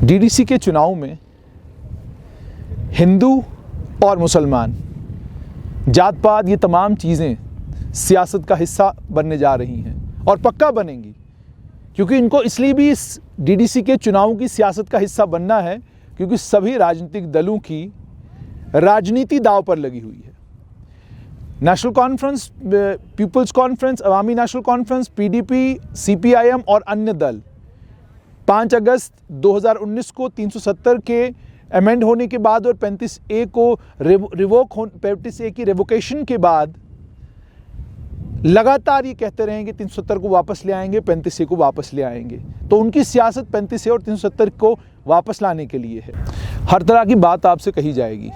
DDC के चुनाव में हिंदू और मुसलमान, जात पात, ये तमाम चीज़ें सियासत का हिस्सा बनने जा रही हैं और पक्का बनेंगी, क्योंकि इनको इसलिए भी इस डीडीसी के चुनाव की सियासत का हिस्सा बनना है क्योंकि सभी राजनीतिक दलों की राजनीति दांव पर लगी हुई है। नेशनल कॉन्फ्रेंस, पीपल्स कॉन्फ्रेंस, अवामी नेशनल कॉन्फ्रेंस, पीडीपी, सीपीआईएम और अन्य दल 5 अगस्त 2019 को 370 के अमेंड होने के बाद और 35A को 35A की रिवोकेशन के बाद लगातार ये कहते रहेंगे 370 को वापस ले आएंगे, 35A को वापस ले आएंगे। तो उनकी सियासत 35A और 370 को वापस लाने के लिए है। हर तरह की बात आपसे कही जाएगी,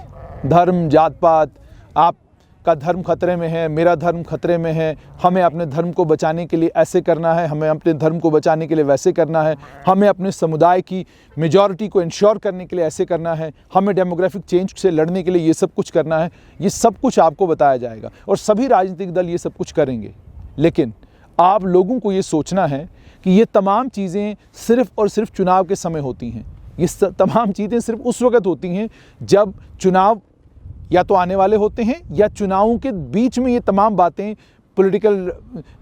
धर्म, जात पात, आपका धर्म खतरे में है, मेरा धर्म खतरे में है, हमें अपने धर्म को बचाने के लिए ऐसे करना है, हमें अपने धर्म को बचाने के लिए वैसे करना है, हमें अपने समुदाय की मेजॉरिटी को इंश्योर करने के लिए ऐसे करना है, हमें डेमोग्राफिक चेंज से लड़ने के लिए ये सब कुछ करना है। ये सब कुछ आपको बताया जाएगा और सभी राजनीतिक दल ये सब कुछ करेंगे। लेकिन आप लोगों को ये सोचना है कि ये तमाम चीज़ें सिर्फ़ और सिर्फ चुनाव के समय होती हैं। ये तमाम चीज़ें सिर्फ उस वक्त होती हैं जब चुनाव या तो आने वाले होते हैं या चुनावों के बीच में ये तमाम बातें पॉलिटिकल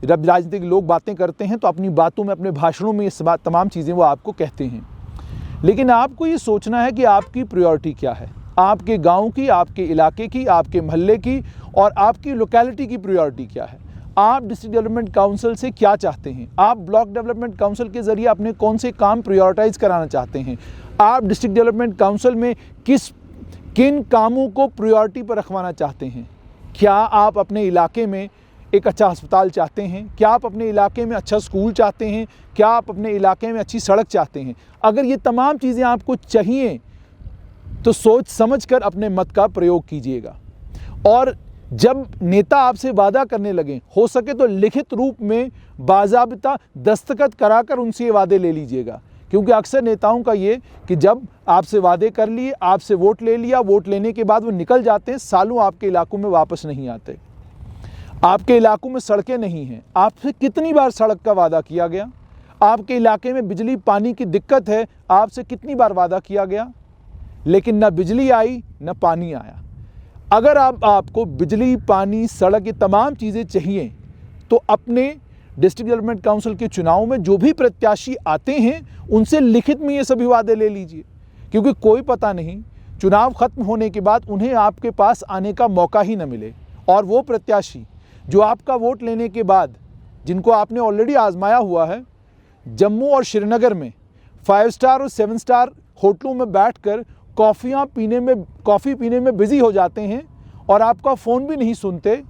राजनीतिक लोग बातें करते हैं, तो अपनी बातों में, अपने भाषणों में ये तमाम चीज़ें वो आपको कहते हैं। लेकिन आपको ये सोचना है कि आपकी प्रायोरिटी क्या है, आपके गांव की, आपके इलाके की, आपके मोहल्ले की और आपकी लोकेलिटी की प्रायोरिटी क्या है। आप डिस्ट्रिक्ट डेवलपमेंट काउंसिल से क्या चाहते हैं, आप ब्लॉक डेवलपमेंट काउंसिल के ज़रिए अपने कौन से काम प्रायोरिटाइज़ कराना चाहते हैं, आप डिस्ट्रिक्ट डेवलपमेंट काउंसिल में किन कामों को प्रायोरिटी पर रखवाना चाहते हैं। क्या आप अपने इलाके में एक अच्छा अस्पताल चाहते हैं, क्या आप अपने इलाके में अच्छा स्कूल चाहते हैं, क्या आप अपने इलाके में अच्छी सड़क चाहते हैं। अगर ये तमाम चीज़ें आपको चाहिए तो सोच समझकर अपने मत का प्रयोग कीजिएगा। और जब नेता आपसे वादा करने लगें, हो सके तो लिखित रूप में बाज़ाबिता दस्तखत कराकर उनसे ये वादे ले लीजिएगा, क्योंकि अक्सर नेताओं का ये कि जब आपसे वादे कर लिए, आपसे वोट ले लिया, वोट लेने के बाद वो निकल जाते हैं, सालों आपके इलाकों में वापस नहीं आते। आपके इलाकों में सड़कें नहीं हैं, आपसे कितनी बार सड़क का वादा किया गया। आपके इलाके में बिजली पानी की दिक्कत है, आपसे कितनी बार वादा किया गया, लेकिन न बिजली आई न पानी आया। अगर आपको बिजली, पानी, सड़क, ये तमाम चीज़ें चाहिए तो अपने डिस्ट्रिक्ट डेवलपमेंट काउंसिल के चुनाव में जो भी प्रत्याशी आते हैं उनसे लिखित में ये सभी वादे ले लीजिए, क्योंकि कोई पता नहीं चुनाव खत्म होने के बाद उन्हें आपके पास आने का मौका ही न मिले। और वो प्रत्याशी जो आपका वोट लेने के बाद, जिनको आपने ऑलरेडी आजमाया हुआ है, जम्मू और श्रीनगर में 5 स्टार और 7 स्टार होटलों में बैठकर कॉफ़ी पीने में बिजी हो जाते हैं और आपका फ़ोन भी नहीं सुनते,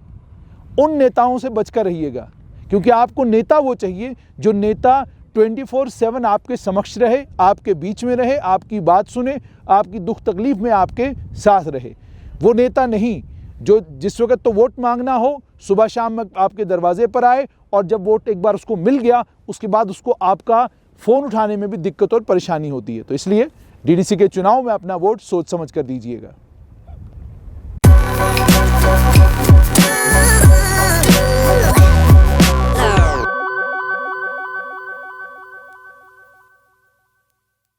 उन नेताओं से बचकर रहिएगा। क्योंकि आपको नेता वो चाहिए जो नेता 24/7 आपके समक्ष रहे, आपके बीच में रहे, आपकी बात सुने, आपकी दुख तकलीफ में आपके साथ रहे। वो नेता नहीं जो जिस वक्त तो वोट मांगना हो सुबह शाम में आपके दरवाजे पर आए और जब वोट एक बार उसको मिल गया उसके बाद उसको आपका फ़ोन उठाने में भी दिक्कत और परेशानी होती है। तो इसलिए डीडीसी के चुनाव में अपना वोट सोच समझ कर दीजिएगा।